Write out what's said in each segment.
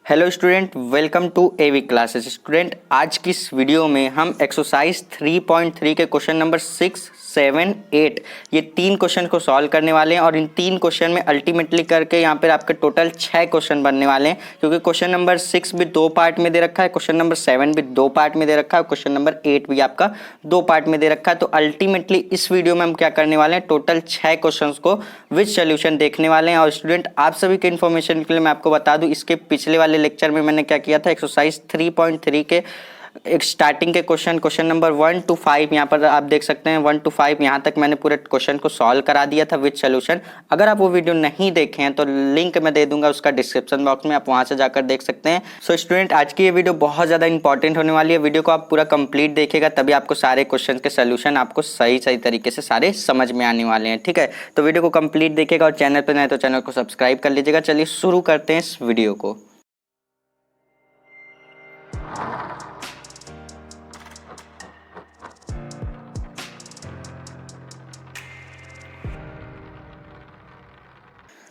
Hello student, welcome to AV classes. Student, आज की इस वीडियो में हम एक्सरसाइज 3.3 के क्वेश्चन नंबर 6, 7, 8 ये 3 क्वेश्चन को सॉल्व करने वाले हैं और इन 3 क्वेश्चन में अल्टीमेटली करके यहाँ पर आपके टोटल 6 क्वेश्चन बनने वाले हैं, क्योंकि क्वेश्चन नंबर 6 भी 2 पार्ट में दे रखा है, क्वेश्चन नंबर 7 भी 2 पार्ट में दे रखा है, क्वेश्चन नंबर 8 भी आपका 2 पार्ट में दे रखा है। तो अल्टीमेटली इस वीडियो में हम क्या करने वाले हैं, टोटल 6 क्वेश्चन को विद सोल्यूशन देखने वाले हैं। और स्टूडेंट, आप सभी के इन्फॉर्मेशन के लिए मैं आपको बता दूं, इसके पिछले वाले लेक्चर में मैंने क्या किया था, एक्सरसाइज 3.3 के एक स्टार्टिंग के क्वेश्चन नंबर 1 to 5 यहाँ पर आप देख सकते हैं, 1 to 5 यहाँ तक मैंने पूरे क्वेश्चन को सॉल्व करा दिया था विद सोल्यूशन। अगर आप वो वीडियो नहीं देखे हैं तो लिंक मैं दे दूंगा उसका डिस्क्रिप्शन बॉक्स में, आप वहां से जाकर देख सकते हैं। सो स्टूडेंट, आज की ये वीडियो बहुत ज़्यादा इंपॉर्टेंट होने वाली है। वीडियो को आप पूरा कंप्लीट देखिएगा, तभी आपको सारे क्वेश्चन के सोल्यूशन आपको सही तरीके से सारे समझ में आने वाले हैं। ठीक है, तो वीडियो को कंप्लीट देखिएगा और चैनल पर नए तो चैनल को सब्सक्राइब कर लीजिएगा। चलिए शुरू करते हैं इस वीडियो को।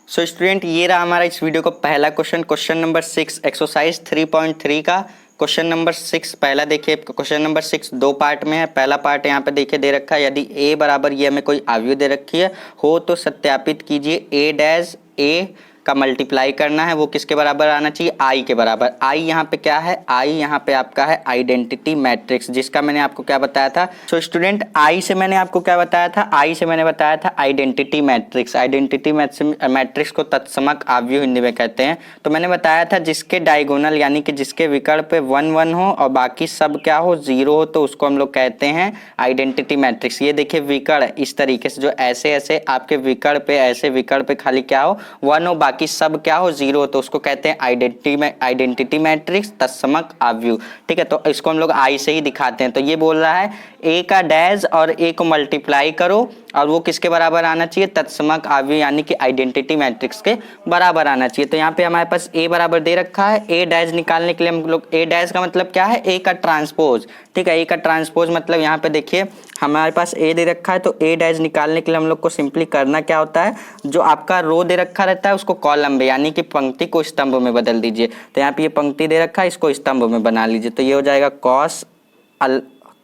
सो स्टूडेंट, ये रहा हमारा इस वीडियो को पहला क्वेश्चन नंबर 6 एक्सरसाइज 3.3 का क्वेश्चन नंबर 6। पहला देखिए, क्वेश्चन नंबर 6 2 पार्ट में है। पहला पार्ट यहाँ पे देखिए दे रखा है, यदि a बराबर ये हमें कोई आव्यूह दे रखी है हो तो सत्यापित कीजिए a डैश a का मल्टीप्लाई करना है, वो किसके बराबर आना चाहिए, i के बराबर। i यहाँ पे क्या है, i यहाँ पे आपका है आइडेंटिटी मैट्रिक्स, जिसका मैंने आपको क्या बताया था। सो स्टूडेंट, i से मैंने आपको क्या बताया था, i से मैंने बताया था आइडेंटिटी मैट्रिक्स। आइडेंटिटी मैट्रिक्स को तत्समक आव्यूह हिंदी में कहते हैं। तो मैंने बताया था जिसके डायगोनल यानी कि जिसके विकल्प पे 1 1 हो और बाकी सब क्या हो 0 हो, तो उसको हम लोग कहते हैं आइडेंटिटी मैट्रिक्स। ये देखिए विकर्ण इस तरीके से, जो ऐसे ऐसे आपके विकर्ण पे ऐसे विकर्ण पे खाली क्या हो 1 हो, बाकी सब क्या हो 0, तो उसको कहते हैं आइडेंटिटी मैट्रिक्स तत्समक आव्यूह। ठीक है, तो इसको हम लोग आई से ही दिखाते हैं। तो ये बोल रहा है ए का डैश और ए को मल्टीप्लाई करो और वो किसके बराबर आना चाहिए, तत्समक आव्यूह यानी कि आइडेंटिटी मैट्रिक्स के बराबर आना चाहिए। तो यहाँ पे हमारे पास ए बराबर दे रखा है, ए डैश निकालने के लिए हम लोग, ए डैश का मतलब क्या है, ए का ट्रांसपोज। ठीक है, ए का ट्रांसपोज मतलब यहाँ पे देखिए हमारे पास ए दे रखा है, तो ए डैश निकालने के लिए हम लोग को सिंपली करना क्या होता है, जो आपका रो दे रखा रहता है उसको कॉलम में यानी कि पंक्ति को स्तंभ में बदल दीजिए। तो यहाँ पे ये पंक्ति दे रखा है, इसको स्तंभ में बना लीजिए। तो ये हो जाएगा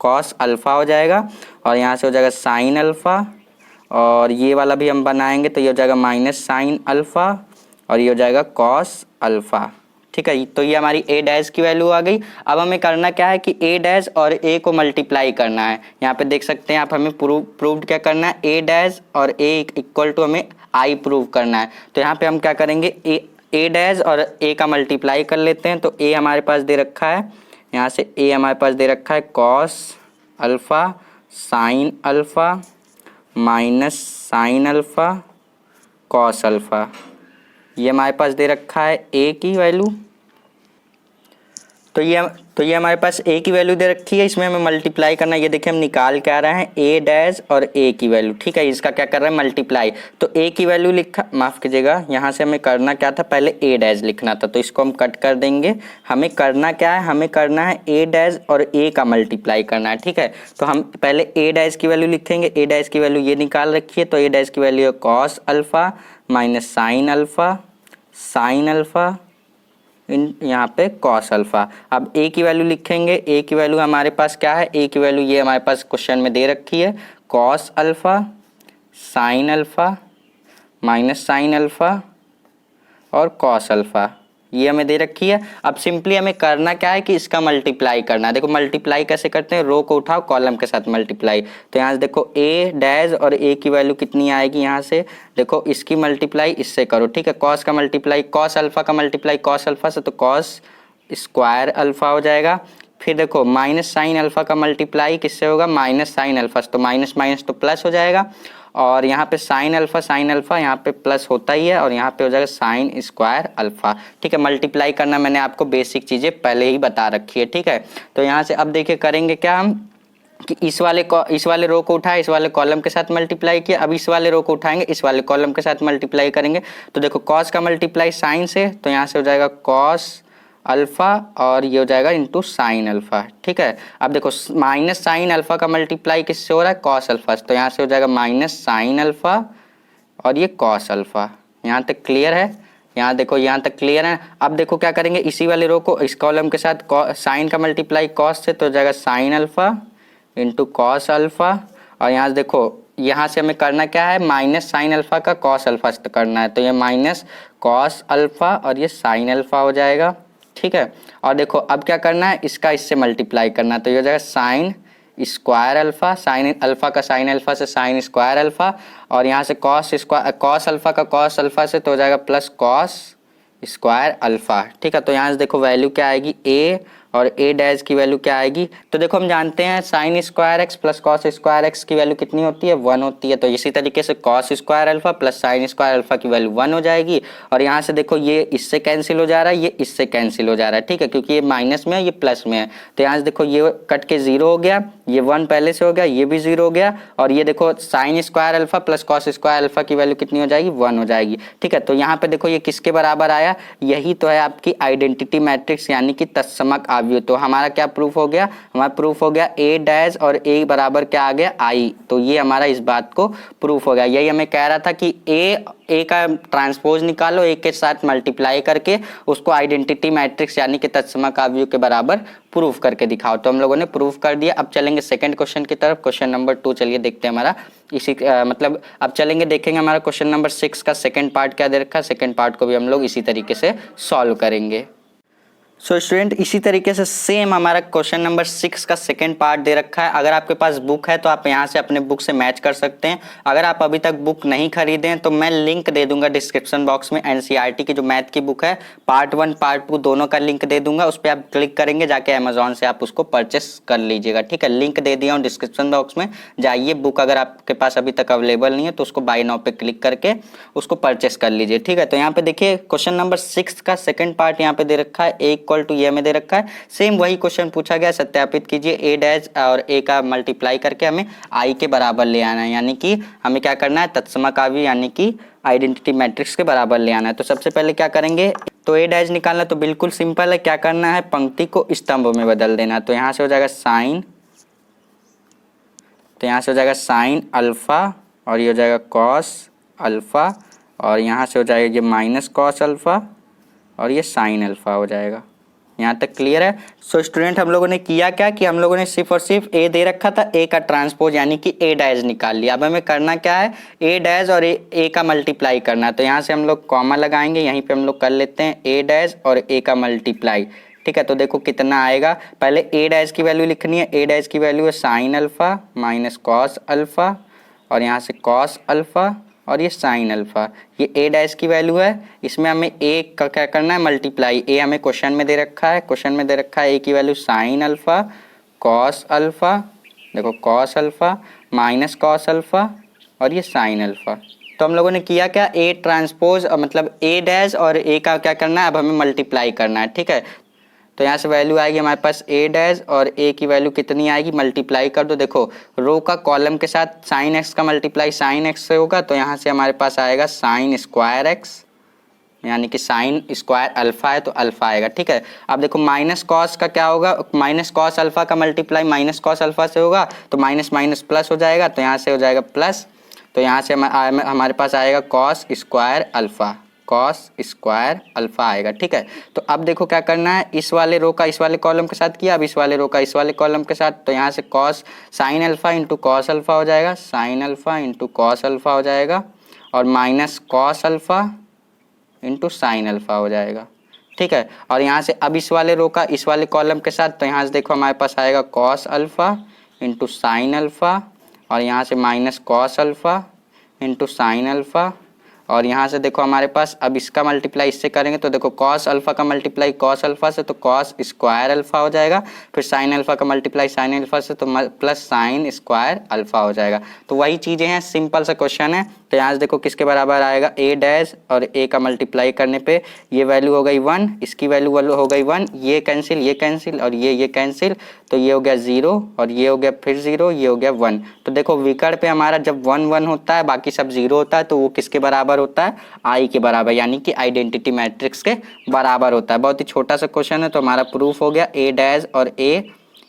कॉस अल्फा हो जाएगा, और यहाँ से हो जाएगा साइन अल्फा, और ये वाला भी हम बनाएंगे तो ये हो जाएगा माइनस साइन अल्फा, और ये हो जाएगा कॉस अल्फा। ठीक है, तो ये हमारी ए डैश की वैल्यू आ गई। अब हमें करना क्या है कि ए डैश और ए को मल्टीप्लाई करना है। यहाँ पे देख सकते हैं आप, हमें प्रूव्ड क्या करना है, ए डैश और ए इक्वल टू हमें आई प्रूव करना है। तो यहाँ पे हम क्या करेंगे, ए डैश और ए का मल्टीप्लाई कर लेते हैं। तो ए हमारे पास दे रखा है, यहाँ से ए हमारे पास दे रखा है cos alpha sine alpha minus sign alpha cos alpha, ये हमारे पास दे रखा है ए की वैल्यू। तो ये हमारे पास ए की वैल्यू दे रखी है, इसमें हमें मल्टीप्लाई करना है। ये देखिए हम निकाल के आ रहे हैं ए डैश और ए की वैल्यू। ठीक है, इसका क्या कर रहे हैं, मल्टीप्लाई। तो ए की वैल्यू लिखा, माफ कीजिएगा, यहाँ से हमें करना क्या था, पहले ए डैश लिखना था, तो इसको हम कट कर देंगे। हमें करना क्या है, हमें करना है ए डैश और ए का मल्टीप्लाई करना है। ठीक है, तो हम पहले ए डैश की वैल्यू लिखेंगे। ए डैश की वैल्यू ये निकाल रखी है, तो ए डैश की वैल्यू है cos alpha minus sine alpha यहाँ पे कॉस अल्फा। अब ए की वैल्यू लिखेंगे, ए की वैल्यू हमारे पास क्या है, ए की वैल्यू ये हमारे पास क्वेश्चन में दे रखी है, cos alpha sine alpha minus sine alpha और कॉस अल्फा, ये हमें दे रखी है। अब सिंपली हमें करना क्या है कि इसका मल्टीप्लाई करना है। देखो मल्टीप्लाई कैसे करते हैं, रो को उठाओ कॉलम के साथ मल्टीप्लाई। तो यहाँ से देखो ए डैश और ए की वैल्यू कितनी आएगी, यहाँ से देखो इसकी मल्टीप्लाई इससे करो। ठीक है, कॉस का मल्टीप्लाई कॉस अल्फा का मल्टीप्लाई कॉस अल्फा से, तो कॉस स्क्वायर अल्फा हो जाएगा। फिर देखो माइनस साइन अल्फा का मल्टीप्लाई किससे होगा, माइनस साइन अल्फा से, तो माइनस माइनस तो प्लस हो जाएगा, और यहाँ पे साइन अल्फा यहाँ पे प्लस होता ही है, और यहाँ पे हो जाएगा साइन स्क्वायर अल्फा। ठीक है, मल्टीप्लाई करना मैंने आपको बेसिक चीज़ें पहले ही बता रखी है। ठीक है, तो यहाँ से अब देखिए करेंगे क्या हम कि इस वाले रो को उठाए, इस वाले कॉलम के साथ मल्टीप्लाई किया। अब इस वाले रो को उठाएंगे, इस वाले कॉलम के साथ मल्टीप्लाई करेंगे। तो देखो कॉस का मल्टीप्लाई साइन से, तो यहाँ से हो जाएगा कॉस अल्फा और ये हो जाएगा इंटू साइन अल्फा। ठीक है, अब देखो माइनस साइन अल्फा का मल्टीप्लाई किससे हो रहा है, कॉस अल्फा, तो यहाँ से हो जाएगा माइनस साइन अल्फा और ये कॉस अल्फा। यहाँ तक क्लियर है। यहाँ देखो, यहाँ तक क्लियर है। अब देखो क्या करेंगे, इसी वाले रो को इस कॉलम के साथ साइन का मल्टीप्लाई कॉस से, तो हो जाएगा sine alpha into cos alpha. और यहाँ से देखो, यहाँ से हमें करना क्या है, माइनस साइन अल्फा का कॉस अल्फा करना है, तो ये माइनस कॉस अल्फा और ये साइन अल्फा हो जाएगा, ठीक है। और देखो अब क्या करना है, इसका इससे मल्टीप्लाई करना है, तो ये हो जाएगा sine square alpha, sine alpha का साइन अल्फा से साइन स्क्वायर अल्फा, और यहाँ से कॉस स्क्वायर कॉस अल्फा का कॉस अल्फा से, तो हो जाएगा प्लस कॉस स्क्वायर अल्फा, ठीक है। तो यहाँ से देखो वैल्यू क्या आएगी, ए और ए डैश की वैल्यू क्या आएगी, तो देखो हम जानते हैं sine square x plus cos square x की वैल्यू कितनी होती है, 1 होती है। तो इसी तरीके से cos square alpha plus sine square alpha की वैल्यू 1 हो जाएगी। और यहाँ से देखो ये इससे कैंसिल हो जा रहा है, ये इससे कैंसिल हो जा रहा है, ठीक है, क्योंकि ये माइनस में है, ये प्लस में है। तो यहाँ से देखो ये कट के 0 हो गया, ये 1 पहले से हो गया, ये भी 0 हो गया। और ये देखो sine square alpha plus cos square alpha की वैल्यू कितनी हो जाएगी, 1 हो जाएगी, ठीक है। तो यहाँ पे देखो ये किसके बराबर आया, यही तो है आपकी आइडेंटिटी मैट्रिक्स यानी कि तत्समक आव्यूह। तो हमारा क्या प्रूफ हो गया, हमारा प्रूफ हो गया ए डैश और ए बराबर क्या आ गया, आई। तो ये हमारा इस बात को प्रूफ हो गया। यही हमें कह रहा था कि ए का ट्रांसपोज निकालो, ए के साथ मल्टीप्लाई करके उसको आइडेंटिटी मैट्रिक्स यानी कि तत्समक आव्यूह के बराबर प्रूफ करके दिखाओ। तो हम लोगों ने प्रूफ कर दिया। अब चलेंगे सेकंड क्वेश्चन की तरफ, क्वेश्चन नंबर 2 चलिए देखते हैं हमारा इसी मतलब अब चलेंगे देखेंगे हमारा क्वेश्चन नंबर 6 का सेकंड पार्ट क्या दे रखा है। सेकंड पार्ट को भी हम लोग इसी तरीके से सॉल्व करेंगे। सो स्टूडेंट इसी तरीके से सेम हमारा क्वेश्चन नंबर 6 का सेकंड पार्ट दे रखा है। अगर आपके पास बुक है तो आप यहाँ से अपने बुक से मैच कर सकते हैं। अगर आप अभी तक बुक नहीं खरीदे हैं तो मैं लिंक दे दूंगा डिस्क्रिप्शन बॉक्स में, एनसीईआरटी की जो मैथ की बुक है पार्ट 1 पार्ट 2 दोनों का लिंक दे दूंगा। उस पर आप क्लिक करेंगे, जाके अमेजोन से आप उसको परचेस कर लीजिएगा, ठीक है। लिंक दे दिया हूँ डिस्क्रिप्शन बॉक्स में, जाइए। बुक अगर आपके पास अभी तक अवेलेबल नहीं है तो उसको बाय नाउ पे क्लिक करके उसको परचेस कर लीजिए, ठीक है। तो यहाँ पे देखिए क्वेश्चन नंबर 6 का सेकंड पार्ट यहाँ पे दे रखा है, ए इक्वल टू ये में दे रखा है। सेम वही क्वेश्चन पूछा गया, सत्यापित कीजिए ए डैश और ए का मल्टीप्लाई करके हमें आई के बराबर ले आना है, यानी कि हमें क्या करना है, तत्समक आव्यूह यानी कि आइडेंटिटी मैट्रिक्स के बराबर ले आना है। तो सबसे पहले क्या करेंगे, तो ए डैश निकालना तो बिल्कुल सिंपल है, क्या करना है, पंक्ति को स्तंभ में बदल देना। तो यहाँ से हो जाएगा साइन, तो यहाँ से हो जाएगा साइन अल्फा और ये हो जाएगा कॉस अल्फा, और यहाँ से हो जाएगा ये माइनस कॉस अल्फा और ये साइन अल्फा हो जाएगा। यहाँ तक क्लियर है। सो स्टूडेंट हम लोगों ने किया क्या कि हम लोगों ने सिर्फ और सिर्फ ए दे रखा था, ए का ट्रांसपोज यानी कि ए डैश निकाल लिया। अब हमें करना क्या है, ए डैश और ए का मल्टीप्लाई करना है। तो यहाँ से हम लोग कॉमा लगाएंगे, यहीं पे हम लोग कर लेते हैं ए डैश और ए का मल्टीप्लाई, ठीक है। तो देखो कितना आएगा, पहले ए डैश की वैल्यू लिखनी है। ए डैश की वैल्यू है sine alpha minus cos alpha, और यहाँ से कॉस अल्फा और ये साइन अल्फा। ये ए डैश की वैल्यू है, इसमें हमें ए का क्या करना है, मल्टीप्लाई। ए हमें क्वेश्चन में दे रखा है, क्वेश्चन में दे रखा है ए की value sine alpha cos alpha, देखो cos alpha minus cos alpha और ये साइन अल्फा। तो हम लोगों ने किया क्या, ए ट्रांसपोज मतलब ए डैश और ए का क्या करना है, अब हमें मल्टीप्लाई करना है, ठीक है। तो यहाँ से वैल्यू आएगी हमारे पास ए डैश और ए की वैल्यू कितनी आएगी, मल्टीप्लाई कर दो। देखो रो का कॉलम के साथ साइन एक्स का मल्टीप्लाई साइन एक्स से होगा, तो यहाँ से हमारे पास आएगा साइन स्क्वायर एक्स, यानी कि साइन स्क्वायर अल्फा है तो अल्फा आएगा, ठीक है। अब देखो माइनस कॉस का क्या होगा, माइनस कॉस अल्फा का मल्टीप्लाई माइनस कॉस अल्फा से होगा, तो माइनस माइनस प्लस हो जाएगा, तो यहाँ से हो जाएगा प्लस। तो यहाँ से हमारे पास आएगा cos square alpha, cos square alpha आएगा, ठीक है। तो अब देखो क्या करना है, इस वाले रो का इस वाले कॉलम के साथ किया, अब इस वाले रो का इस वाले कॉलम के साथ। तो यहाँ से cos sine alpha into cos alpha हो जाएगा, sine alpha into cos alpha हो जाएगा, और minus cos alpha into sine alpha हो जाएगा, ठीक है। और यहाँ से अब इस वाले रो का इस वाले कॉलम के साथ, तो यहाँ से देखो हमारे पास आएगा cos alpha into sine alpha, और यहाँ से minus cos alpha into sine alpha, और यहाँ से देखो हमारे पास अब इसका मल्टीप्लाई इससे करेंगे, तो देखो कॉस अल्फा का मल्टीप्लाई कॉस अल्फा से तो कॉस स्क्वायर अल्फा हो जाएगा, फिर साइन अल्फा का मल्टीप्लाई साइन अल्फा से तो प्लस साइन स्क्वायर अल्फा हो जाएगा। तो वही चीज़ें हैं, सिंपल सा क्वेश्चन है। तो यहाँ से देखो किसके बराबर आएगा, ए डैश और ए का मल्टीप्लाई करने पे ये वैल्यू हो गई 1, इसकी वैल्यू हो गई 1, ये कैंसिल और ये कैंसिल, तो ये हो गया 0 और ये हो गया फिर 0, ये हो गया 1। तो देखो विकर्ण पे हमारा जब 1 1 होता है बाकी सब 0 होता है, तो वो किसके बराबर होता है, आई के बराबर, यानी कि आइडेंटिटी मैट्रिक्स के बराबर होता है। बहुत ही छोटा सा क्वेश्चन है। तो हमारा प्रूफ हो गया ए डैश और ए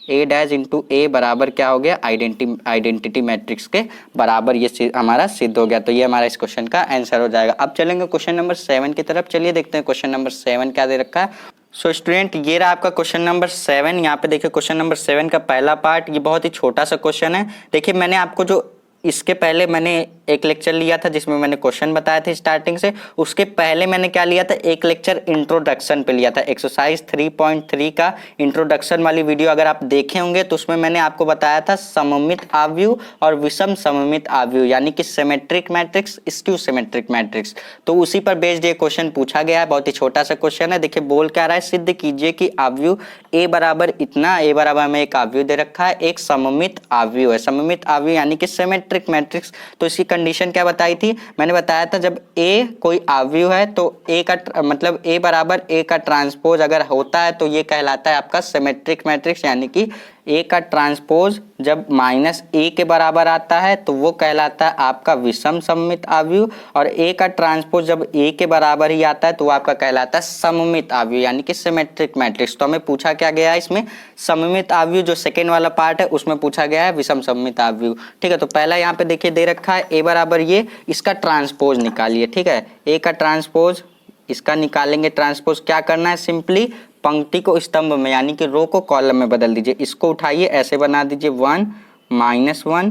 ए डैश इंटू ए बराबर क्या हो गया, आइडेंटिटी मैट्रिक्स के बराबर ये हमारा सिद्ध हो गया। तो ये हमारा इस क्वेश्चन का आंसर हो जाएगा। अब चलेंगे क्वेश्चन नंबर 7 की तरफ। चलिए देखते हैं क्वेश्चन नंबर 7 क्या दे रखा है। सो स्टूडेंट ये रहा आपका क्वेश्चन नंबर 7। यहाँ पे देखिए क्वेश्चन नंबर 7 का पहला पार्ट, ये बहुत ही छोटा सा क्वेश्चन है। देखिए मैंने आपको जो इसके पहले मैंने एक लेक्चर लिया था जिसमें मैंने क्वेश्चन बताया था स्टार्टिंग से, उसके पहले मैंने क्या लिया था, एक लेक्चर इंट्रोडक्शन पे लिया था। एक्सरसाइज 3.3 का इंट्रोडक्शन वाली वीडियो अगर आप देखे होंगे तो उसमें मैंने आपको बताया था सममित आव्यूह और विषम सममित आव्यूह, यानी कि symmetric matrix, skew symmetric matrix. तो उसी पर बेस्ड ये क्वेश्चन पूछा गया है। बहुत ही छोटा सा क्वेश्चन है। देखिए बोल क्या रहा है, सिद्ध कीजिए कि आव्यूह ए बराबर इतना, ए बराबर हमें एक आव्यूह दे रखा है, एक सममित आव्यूह है। सममित आव्यूह यानी कि सिमेट्रिक मैट्रिक्स। तो इसकी कंडीशन क्या बताई थी, मैंने बताया था जब ए कोई आव्यूह है तो ए का मतलब ए बराबर ए का ट्रांसपोज अगर होता है तो ये कहलाता है आपका सिमेट्रिक मैट्रिक्स, यानी कि ए का ट्रांसपोज जब माइनस ए के बराबर आता है तो वो कहलाता है आपका विषम सममित आव्यूह, और ए का ट्रांसपोज जब ए के बराबर ही आता है तो वो आपका कहलाता है सममित आव्यूह यानी कि सिमेट्रिक मैट्रिक्स। तो हमें पूछा क्या गया है इसमें, सममित आव्यूह जो सेकेंड वाला पार्ट है उसमें पूछा गया है विषम सममित आव्यूह। ठीक है, तो पहला यहाँ पे देखिए दे रखा है ए बराबर ये, इसका ट्रांसपोज निकालिए। ठीक है, ए का ट्रांसपोज इसका निकालेंगे। ट्रांसपोज क्या करना है, सिंपली पंक्ति को स्तंभ में यानी कि रो को कॉलम में बदल दीजिए। इसको उठाइए ऐसे बना दीजिए 1 -1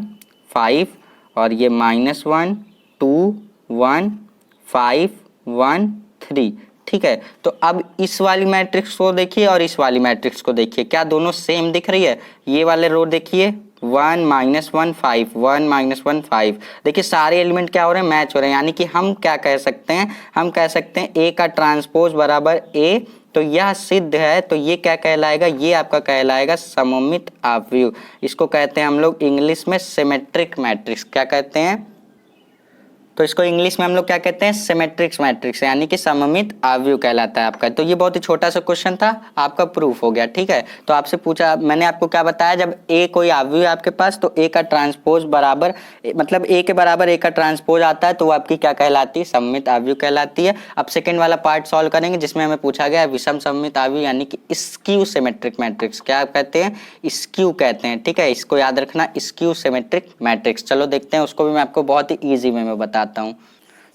5 और ये -1 2 1 5 1 3। ठीक है, तो अब इस वाली मैट्रिक्स को देखिए और इस वाली मैट्रिक्स को देखिए, क्या दोनों सेम दिख रही है। ये वाले रो देखिए 1 -1 5 1 -1 5, देखिए सारे एलिमेंट क्या हो रहे हैं, मैच हो रहे हैं। यानी कि हम क्या कह सकते हैं, हम कह सकते हैं ए का ट्रांसपोज बराबर ए, तो यह सिद्ध है। तो ये क्या कहलाएगा, ये आपका कहलाएगा सममित आव्यूह। इसको कहते हैं हम लोग इंग्लिश में सिमेट्रिक मैट्रिक्स। क्या कहते हैं, तो इसको इंग्लिश में हम लोग क्या कहते हैं, सिमेट्रिक मैट्रिक्स, यानी कि सममित आव्यूह कहलाता है आपका। तो ये बहुत ही छोटा सा क्वेश्चन था, आपका प्रूफ हो गया। ठीक है, तो आपसे पूछा, मैंने आपको क्या बताया, जब ए कोई आव्यूह है आपके पास तो ए का ट्रांसपोज बराबर मतलब ए के बराबर ए का ट्रांसपोज आता है तो वो आपकी क्या कहलाती है, सममित आव्यूह कहलाती है। अब सेकेंड वाला पार्ट सॉल्व करेंगे जिसमें हमें पूछा गया है विषम सममित आव्यूह यानी कि स्क्यू सिमेट्रिक मैट्रिक्स। क्या कहते हैं, स्क्यू कहते हैं। ठीक है, इसको याद रखना, स्क्यू सिमेट्रिक मैट्रिक्स। चलो देखते हैं उसको भी मैं आपको बहुत ही ईजी वे में बताता हूँ।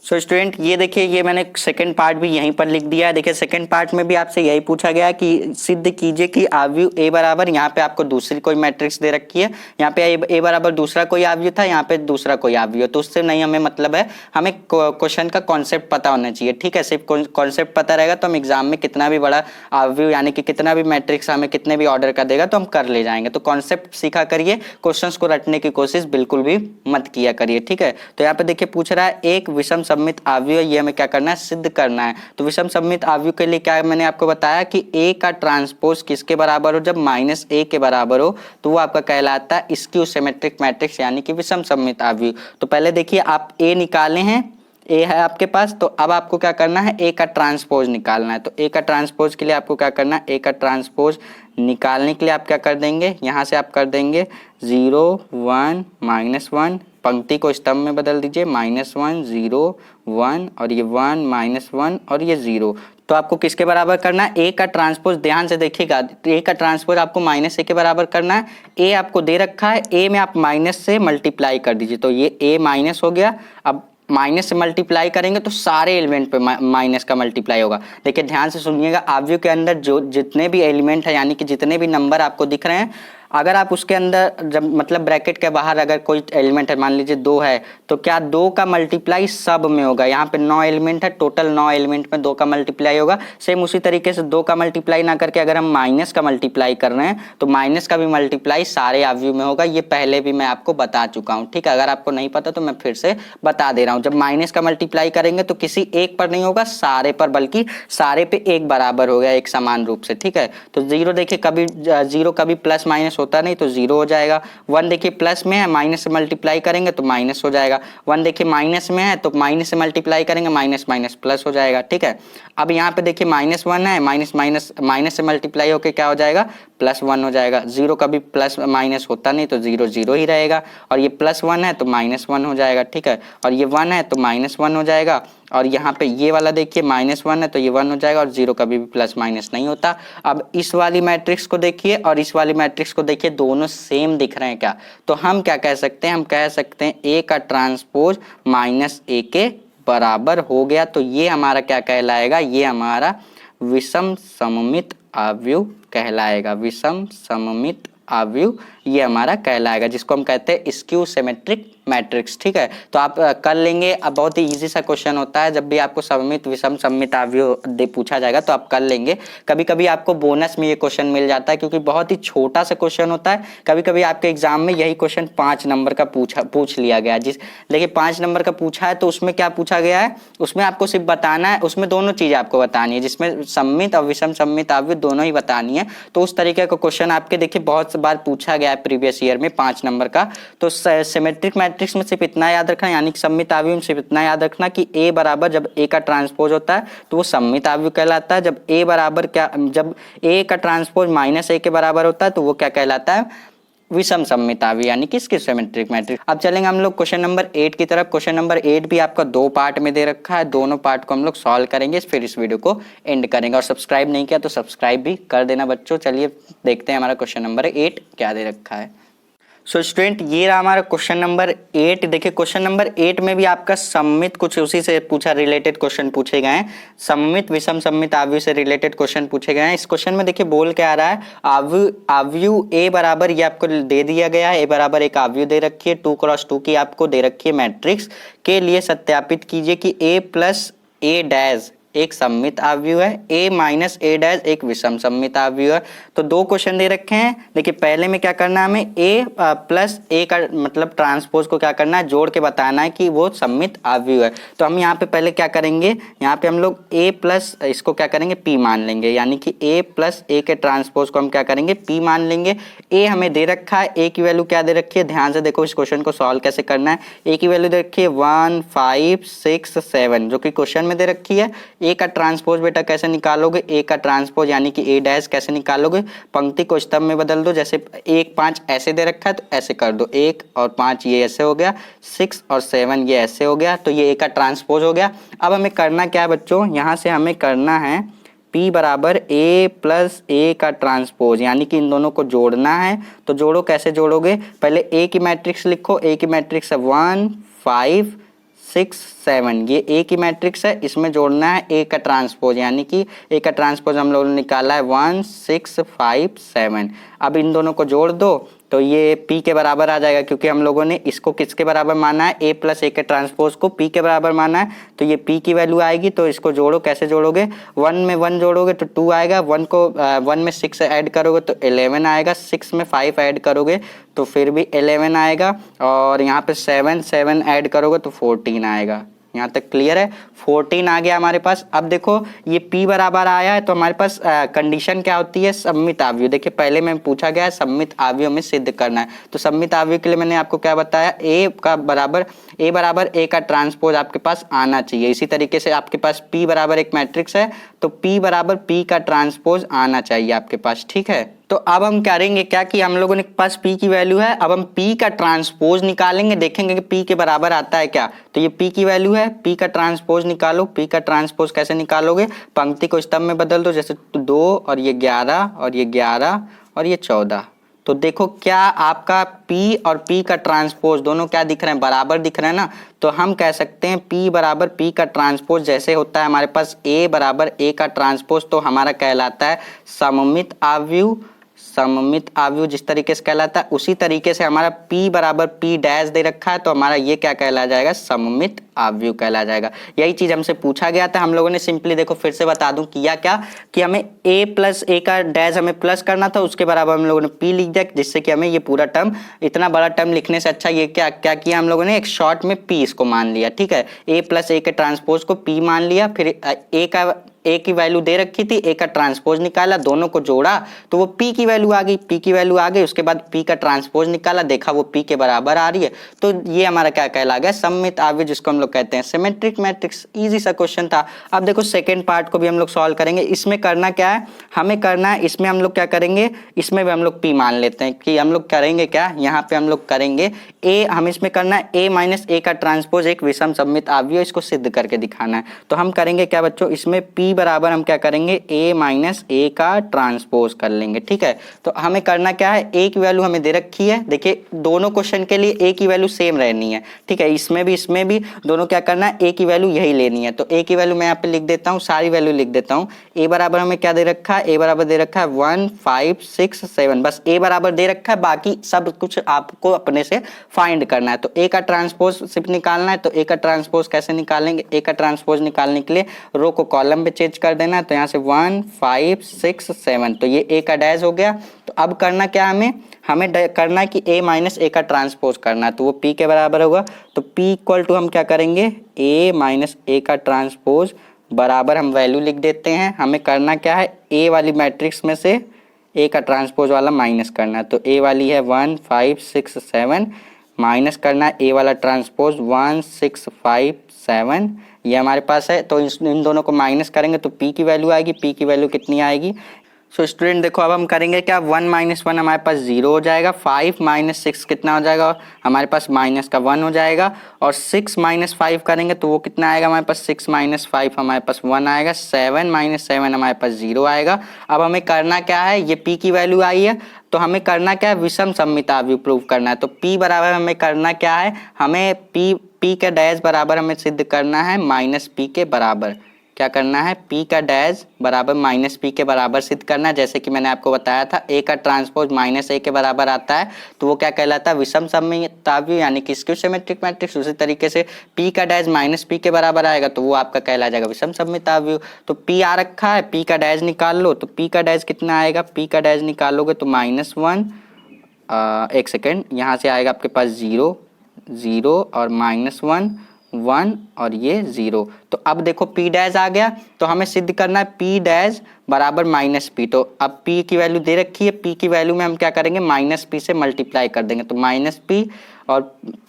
सो स्टूडेंट ये देखिए, ये मैंने सेकंड पार्ट भी यहीं पर लिख दिया है। देखिए सेकंड पार्ट में भी आपसे यही पूछा गया कि सिद्ध कीजिए कि आव्यूह ए बराबर, यहाँ पे आपको दूसरी कोई मैट्रिक्स दे रखी है, यहाँ पे ए बराबर दूसरा कोई आव्यूह था, यहाँ पे दूसरा कोई आव्यूह, तो उससे नहीं हमें मतलब है, हमें क्वेश्चन का कॉन्सेप्ट पता होना चाहिए। ठीक है, सिर्फ कॉन्सेप्ट पता रहेगा तो हम एग्जाम में कितना भी बड़ा आव्यूह यानी कि कितना भी मैट्रिक्स हमें कितने भी ऑर्डर का देगा तो हम कर ले जाएंगे। तो कॉन्सेप्ट सीखा करिए, क्वेश्चन को रटने की कोशिश बिल्कुल भी मत किया करिए। ठीक है, तो यहाँ पे देखिए पूछ रहा है एक विषम सममित आव्यूह, ये हमें क्या करना है, सिद्ध करना है। तो विषम सममित आव्यूह के लिए क्या मैंने आपको बताया कि ए का ट्रांसपोज किसके बराबर हो, जब -a के बराबर हो तो वो आपका कहलाता है स्क्यू सिमेट्रिक मैट्रिक्स यानी कि विषम सममित आव्यूह। तो पहले देखिए आप ए निकाले हैं, ए है आपके पास, तो अब आपको क्या करना है, ए का ट्रांसपोज निकालना है। तो ए का ट्रांसपोज के लिए आपको क्या करना है, ए का ट्रांसपोज निकालने के लिए आप क्या कर देंगे, यहाँ से आप कर देंगे 0 1 -1, पंक्ति को स्तंभ में बदल दीजिए, -1 0 1 और ये 1 -1 और ये 0। तो आपको किसके बराबर करना है, ए का ट्रांसपोज, ध्यान से देखिएगा, ए का ट्रांसपोज आपको -a के बराबर करना है। ए आपको दे रखा है, ए में आप माइनस से मल्टीप्लाई कर दीजिए, तो ये ए माइनस हो गया। अब माइनस से मल्टीप्लाई करेंगे तो सारे एलिमेंट पे माइनस का मल्टीप्लाई होगा। देखिए ध्यान से सुनिएगा, आव्यूह के अंदर जो जितने भी एलिमेंट है यानी कि जितने भी नंबर आपको दिख रहे हैं, अगर आप उसके अंदर जब मतलब ब्रैकेट के बाहर अगर कोई एलिमेंट है, मान लीजिए 2 है, तो क्या 2 का मल्टीप्लाई सब में होगा। यहाँ पे 9 एलिमेंट है, टोटल 9 एलिमेंट में 2 का मल्टीप्लाई होगा। सेम उसी तरीके से 2 का मल्टीप्लाई ना करके अगर हम माइनस का मल्टीप्लाई कर रहे हैं तो माइनस का भी मल्टीप्लाई सारे आव्यूह में होगा। ये पहले भी मैं आपको बता चुका हूँ। ठीक है, अगर आपको नहीं पता तो मैं फिर से बता दे रहा हूँ। जब माइनस का मल्टीप्लाई करेंगे तो किसी एक पर नहीं होगा, सारे पर, बल्कि सारे पे एक बराबर हो गया, एक समान रूप से। ठीक है, तो 0 देखिए कभी 0 कभी प्लस माइनस होता नहीं, तो 0 हो जाएगा। 1 देखिए प्लस में है, माइनस से मल्टीप्लाई करेंगे तो माइनस हो जाएगा। 1 देखिए माइनस में है तो माइनस से मल्टीप्लाई करेंगे, माइनस माइनस प्लस हो जाएगा। ठीक है, अब यहाँ पे देखिए -1 है, माइनस से मल्टीप्लाई होके क्या हो जाएगा, +1 हो जाएगा। 0 कभी प्लस माइनस होता नहीं, तो 0 0 ही रहेगा, और ये +1 है तो -1 हो जाएगा। ठीक है, और ये 1 है तो -1 हो जाएगा। और यहाँ पे ये वाला देखिए -1 है तो ये 1 हो जाएगा, और 0 कभी भी प्लस माइनस नहीं होता। अब इस वाली मैट्रिक्स को देखिए और इस वाली मैट्रिक्स को देखिए, दोनों सेम दिख रहे हैं क्या? तो हम क्या कह सकते हैं? हम कह सकते हैं A का ट्रांसपोज -A के बराबर हो गया। तो ये हमारा क्या कहलाएगा? ये हमारा विषम सममित अवयव कहलाएगा। विषम सममित अवयव ये हमारा कहलाएगा, जिसको हम कहते हैं स्क्यू सिमेट्रिक मैट्रिक्स। ठीक है, तो आप कर लेंगे। अब बहुत ही इजी सा क्वेश्चन होता है, जब भी आपको सममित विषम सममित अवयव पूछा जाएगा तो आप कर लेंगे। कभी कभी आपको बोनस में ये क्वेश्चन मिल जाता है, क्योंकि बहुत ही छोटा सा क्वेश्चन होता है। कभी कभी आपके एग्जाम में यही क्वेश्चन 5 नंबर का पूछ लिया गया, देखिए 5 नंबर का पूछा है तो उसमें क्या पूछा गया है? उसमें आपको सिर्फ बताना है, उसमें दोनों चीज आपको बतानी है, जिसमें सममित और विषम सममित अवयव दोनों ही बतानी है। तो उस तरीके का क्वेश्चन आपके देखिए बहुत बार पूछा गया है प्रीवियस ईयर में 5 नंबर का। तो सिमेट्रिक मैट्रिक्स में सिर्फ इतना याद रखना, यानी कि सममित अवयव में सिर्फ इतना याद रखना कि A बराबर जब A का ट्रांसपोज होता है तो वो सममित अवयव कहलाता है। जब A बराबर जब A का ट्रांसपोज -A के बराबर होता है तो वो क्या कहलाता है? विषम सममित अवयव, यानी कि सिमेट्रिक मैट्रिक्स। अब चलेंगे हम लोग क्वेश्चन नंबर 8 की तरफ। क्वेश्चन नंबर 8 भी आपका 2 पार्ट में दे रखा है, दोनों पार्ट को हम लोग सॉल्व करेंगे, फिर इस वीडियो को एंड करेंगे। और सब्सक्राइब नहीं किया तो सब्सक्राइब भी कर देना बच्चों। चलिए देखते हैं हमारा क्वेश्चन नंबर 8 क्या दे रखा है। सो स्टूडेंट, ये रहा हमारा क्वेश्चन नंबर 8। देखिए क्वेश्चन नंबर 8 में भी आपका सममित कुछ उसी से पूछा रिलेटेड क्वेश्चन पूछे गए हैं। सममित विषम सममित अवयव से रिलेटेड क्वेश्चन पूछे गए हैं। इस क्वेश्चन में देखिए बोल के आ रहा है अवयव A बराबर, ये आपको दे दिया गया है, A बराबर एक अवयव दे रखी है, 2x2 की आपको दे रखी है मैट्रिक्स के लिए सत्यापित कीजिए कि A प्लस A डैश एक सममित अवयव है, A माइनस A डैश एक विषम सममित अवयव है। तो 2 क्वेश्चन दे रखे हैं। देखिए पहले में क्या करना है, हमें A प्लस A का मतलब ट्रांसपोज को क्या करना है? जोड़ के बताना है कि वो सममित अवयव है। तो हम यहाँ पे पहले क्या करेंगे, यहाँ पे हम लोग A प्लस इसको क्या करेंगे? P मान लेंगे, यानी कि A प्लस A के ट्रांसपोज को हम क्या करेंगे? P मान लेंगे। A हमें दे रखा है, A की वैल्यू क्या दे रखी है? ध्यान से देखो इस क्वेश्चन को सॉल्व कैसे करना है। A की वैल्यू दे रखी है 1 5 6 7, जो कि क्वेश्चन में दे रखी है। A का ट्रांसपोज बेटा कैसे निकालोगे? A का ट्रांसपोज यानी कि A डैश कैसे निकालोगे? पंक्ति को स्तंभ में बदल दो। जैसे 1 5 ऐसे दे रखा है तो ऐसे कर दो, 1 और 5 ये ऐसे हो गया, 6 और 7 ये ऐसे हो गया। तो ये A का ट्रांसपोज हो गया। अब हमें करना क्या है बच्चों? यहाँ से हमें करना है P बराबर A प्लस A का ट्रांसपोज, यानी कि इन दोनों को जोड़ना है। तो जोड़ो, कैसे जोड़ोगे? पहले A की मैट्रिक्स लिखो। A की मैट्रिक्स है 1 5 6 7, ये A की मैट्रिक्स है, इसमें जोड़ना है A का ट्रांसपोज, यानी कि A का ट्रांसपोज हम लोगों ने निकाला है 1 6 5 7। अब इन दोनों को जोड़ दो तो ये P के बराबर आ जाएगा, क्योंकि हम लोगों ने इसको किसके बराबर माना है? A प्लस A के ट्रांसपोज को P के बराबर माना है। तो ये P की वैल्यू आएगी। तो इसको जोड़ो, कैसे जोड़ोगे? 1 में 1 जोड़ोगे तो 2 आएगा, 1 में 6 ऐड करोगे तो 11 आएगा, 6 में 5 ऐड करोगे तो फिर भी 11 आएगा, और यहाँ पे 7 ऐड करोगे तो 14 आएगा। यहाँ तक क्लियर है? 14 आ गया हमारे पास। अब देखो ये P बराबर आया है तो हमारे पास कंडीशन क्या होती है? सममित अवयव। देखिए पहले में पूछा गया है सममित अवयव में सिद्ध करना है। तो सममित अवयव के लिए मैंने आपको क्या बताया? A बराबर A का ट्रांसपोज आपके पास आना चाहिए। इसी तरीके से आपके पास P बराबर एक मैट्रिक्स है तो P बराबर P का ट्रांसपोज आना चाहिए आपके पास। ठीक है, तो अब हम करेंगे क्या कि हम लोगों ने पास P की वैल्यू है, अब हम P का ट्रांसपोज निकालेंगे, देखेंगे कि P के बराबर आता है क्या। तो ये P की वैल्यू है, P का ट्रांसपोज निकालो। P का ट्रांसपोज कैसे निकालोगे? पंक्ति को स्तंभ में बदल दो, जैसे 2 और ये 11 और ये 11 और ये 14। तो देखो क्या आपका P और P का ट्रांसपोज दोनों क्या दिख रहे हैं? बराबर दिख रहे हैं ना। तो हम कह सकते हैं P बराबर P का ट्रांसपोज जैसे होता है हमारे पास A बराबर A का ट्रांसपोज, तो हमारा कहलाता है सममित अवयव। सममित अवयव जिस तरीके से कहलाता है उसी तरीके से हमारा P बराबर P डैश दे रखा है, तो हमारा ये क्या कहला जाएगा? सममित अवयव कहला जाएगा। यही चीज हमसे पूछा गया था। हम लोगों ने सिंपली देखो फिर से बता दूं किया क्या कि हमें A प्लस A का डैश हमें प्लस करना था, उसके बराबर हम लोगों ने P लिख दिया, जिससे कि हमें ये पूरा टर्म, इतना बड़ा टर्म लिखने से अच्छा ये क्या किया हम लोगों ने? एक शॉर्ट में P इसको मान लिया। ठीक है, A प्लस A के ट्रांसपोज को P मान लिया, फिर ए की वैल्यू दे रखी थी, ए का ट्रांसपोज निकाला, दोनों को जोड़ा तो वो पी की वैल्यू आ गई, पी की वैल्यू आ गई, उसके बाद पी का ट्रांसपोज निकाला, देखा वो पी के बराबर आ रही है, तो ये हमारा क्या कहला गया, सममित आव्यूह, जिसको हम लोग कहते हैं सिमेट्रिक मैट्रिक्स। इजी सा क्वेश्चन था। अब देखो सेकेंड पार्ट को भी हम लोग सॉल्व करेंगे। इसमें करना क्या है, हमें करना है, इसमें हम लोग क्या करेंगे, इसमें भी हम लोग पी मान लेते हैं कि हम लोग करेंगे क्या, यहाँ पे हम लोग करेंगे ए, हम इसमें करना है ए माइनस ए का ट्रांसपोज एक विषम सममित आव्यूह, इसको सिद्ध करके दिखाना है। तो हम करेंगे क्या बच्चों, इसमें पी बराबर हम क्या करेंगे, ए माइनस ए का ट्रांसपोज कर लेंगे। ठीक है, तो हमें करना क्या है, ए की वैल्यू हमें दे रखी है, देखिए दोनों क्वेश्चन के लिए ए की वैल्यू सेम रहनी है। ठीक है, इसमें भी दोनों क्या करना है, ए की वैल्यू यही लेनी है। तो ए की वैल्यू मैं यहाँ पे लिख देता हूँ, सारी वैल्यू लिख देता हूँ। ए बराबर हमें क्या दे रखा है, ए बराबर दे रखा है 1 5 6 7, बस ए बराबर दे रखा है, बाकी सब कुछ आपको अपने से फाइंड करना है। तो ए का ट्रांसपोज सिर्फ निकालना है, तो ए का ट्रांसपोज कैसे निकालेंगे, ए का ट्रांसपोज निकालने के लिए रो को कॉलम में चेंज कर देना है। तो यहाँ से 1 5 6 7, तो ये ए का डैश हो गया। तो अब करना क्या हमें करना है कि ए माइनस ए का ट्रांसपोज करना है, तो वो पी के बराबर होगा। तो पी इक्वल टू हम क्या करेंगे, ए माइनस ए का ट्रांसपोज बराबर हम वैल्यू लिख देते हैं। हमें करना क्या है, ए वाली मैट्रिक्स में से ए का ट्रांसपोज वाला माइनस करना है। तो ए वाली है 1 5 6 7, माइनस करना है ए वाला ट्रांसपोज 1 6 5 7, ये हमारे पास है। तो इन दोनों को माइनस करेंगे तो पी की वैल्यू आएगी, पी की वैल्यू कितनी आएगी। सो स्टूडेंट देखो अब हम करेंगे क्या, 1 माइनस 1 हमारे पास 0 हो जाएगा, 5 माइनस 6 कितना हो जाएगा, हमारे पास माइनस का 1 हो जाएगा, और 6 माइनस 5 करेंगे तो वो कितना आएगा हमारे पास, 6 माइनस 5 हमारे पास 1 आएगा, 7 माइनस 7 हमारे पास 0 आएगा। अब हमें करना क्या है, ये p की वैल्यू आई है, तो हमें करना क्या है, विषम सममित आव्यूह प्रूव करना है। तो p बराबर हमें करना क्या है, हमें p का डैश बराबर हमें सिद्ध करना है माइनस p के बराबर। क्या करना है, p का डैश बराबर माइनस p के बराबर सिद्ध करना है। जैसे कि मैंने आपको बताया था a का ट्रांसपोज माइनस a के बराबर आता है, तो वो क्या कहलाता है, विषम सममित आव्यूह यानी कि स्क्यू सिमेट्रिक मैट्रिक्स। उसी तरीके से p का डैश माइनस p के बराबर आएगा तो वो आपका कहला जाएगा विषम सममित आव्यूह। तो p आ रखा है, p का डैश निकाल लो, तो p का डैश कितना आएगा, p का डैश निकालोगे तो -1, एक सेकेंड, यहाँ से आएगा आपके पास 0 0 और -1 1 और ये 0। तो अब देखो p डैश आ गया, तो हमें सिद्ध करना है p डैश बराबर माइनस p। तो अब p की वैल्यू दे रखी है, p की वैल्यू में हम क्या करेंगे, माइनस p से मल्टीप्लाई कर देंगे। तो माइनस p और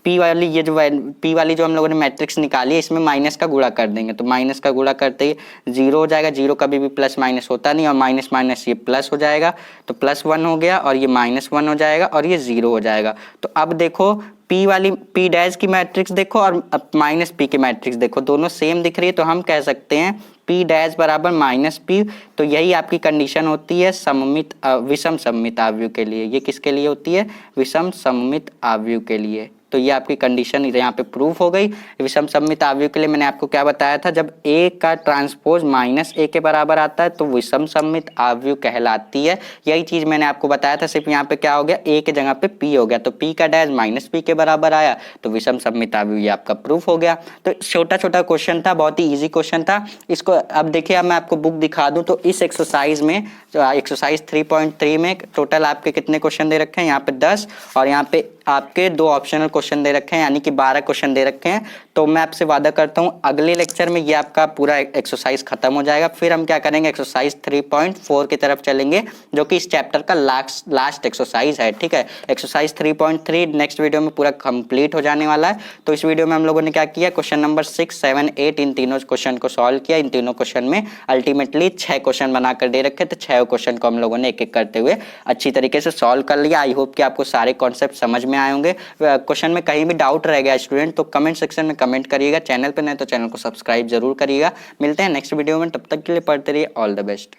p वाली ये जो p वाली जो हम लोगों ने मैट्रिक्स निकाली है, इसमें माइनस का गुणा कर देंगे। तो माइनस का गुणा करते ही 0 हो जाएगा, 0 कभी भी प्लस माइनस होता नहीं, और माइनस माइनस ये प्लस हो जाएगा, तो +1 हो गया, और ये -1 हो जाएगा, और ये 0 हो जाएगा। तो अब देखो p वाली p डैश की मैट्रिक्स देखो और माइनस p की मैट्रिक्स देखो, दोनों सेम दिख रही है, तो हम कह सकते हैं p डैश बराबर -p। तो यही आपकी कंडीशन होती है सममित विषम सममित आव्यूह के लिए। ये किसके लिए होती है, विषम सममित आव्यूह के लिए। तो ये आपकी कंडीशन यहाँ पे प्रूफ हो गई। विषम सममित आव्यूह के लिए मैंने आपको क्या बताया था, जब a का ट्रांसपोज -a के बराबर आता है तो विषम सममित आव्यूह कहलाती है। यही चीज मैंने आपको बताया था, सिर्फ यहाँ पे क्या हो गया, a के जगह पे p हो गया, तो p का डैश -p के बराबर आया, तो विषम सममित आव्यूह ये आपका प्रूफ हो गया। तो छोटा छोटा क्वेश्चन था, बहुत ही ईजी क्वेश्चन था। इसको अब देखिए, अब मैं आपको बुक दिखा दूं तो इस एक्सरसाइज में, एक्सरसाइज 3.3 में टोटल आपके कितने क्वेश्चन दे रखे हैं, यहाँ पे 10, और यहाँ पे आपके 2 ऑप्शनल क्वेश्चन दे रखे हैं, यानी कि 12 क्वेश्चन दे रखे हैं। तो मैं आपसे वादा करता हूं अगले लेक्चर में ये आपका पूरा एक्सरसाइज खत्म हो जाएगा। फिर हम क्या करेंगे, एक्सरसाइज 3.4 की तरफ चलेंगे, जो कि इस चैप्टर का लास्ट एक्सरसाइज है। ठीक है, एक्सरसाइज 3.3 नेक्स्ट वीडियो में पूरा कंप्लीट हो जाने वाला है। तो इस वीडियो में हम लोगों ने क्या किया, क्वेश्चन नंबर 6 7 8 इन तीनों क्वेश्चन को सॉल्व किया। इन तीनों क्वेश्चन में अल्टीमेटली 6 क्वेश्चन बनाकर दे रखे, तो 6 क्वेश्चन को हम लोगों ने एक एक करते हुए अच्छी तरीके से सॉल्व कर लिया। आई होप कि आपको सारे कॉन्सेप्ट समझ में आए होंगे। क्वेश्चन में कहीं भी डाउट रह गया स्टूडेंट, तो कमेंट सेक्शन में कमेंट करिएगा। चैनल पे नए तो चैनल को सब्सक्राइब जरूर करिएगा। मिलते हैं नेक्स्ट वीडियो में, तब तक के लिए पढ़ते रहिए। All the best.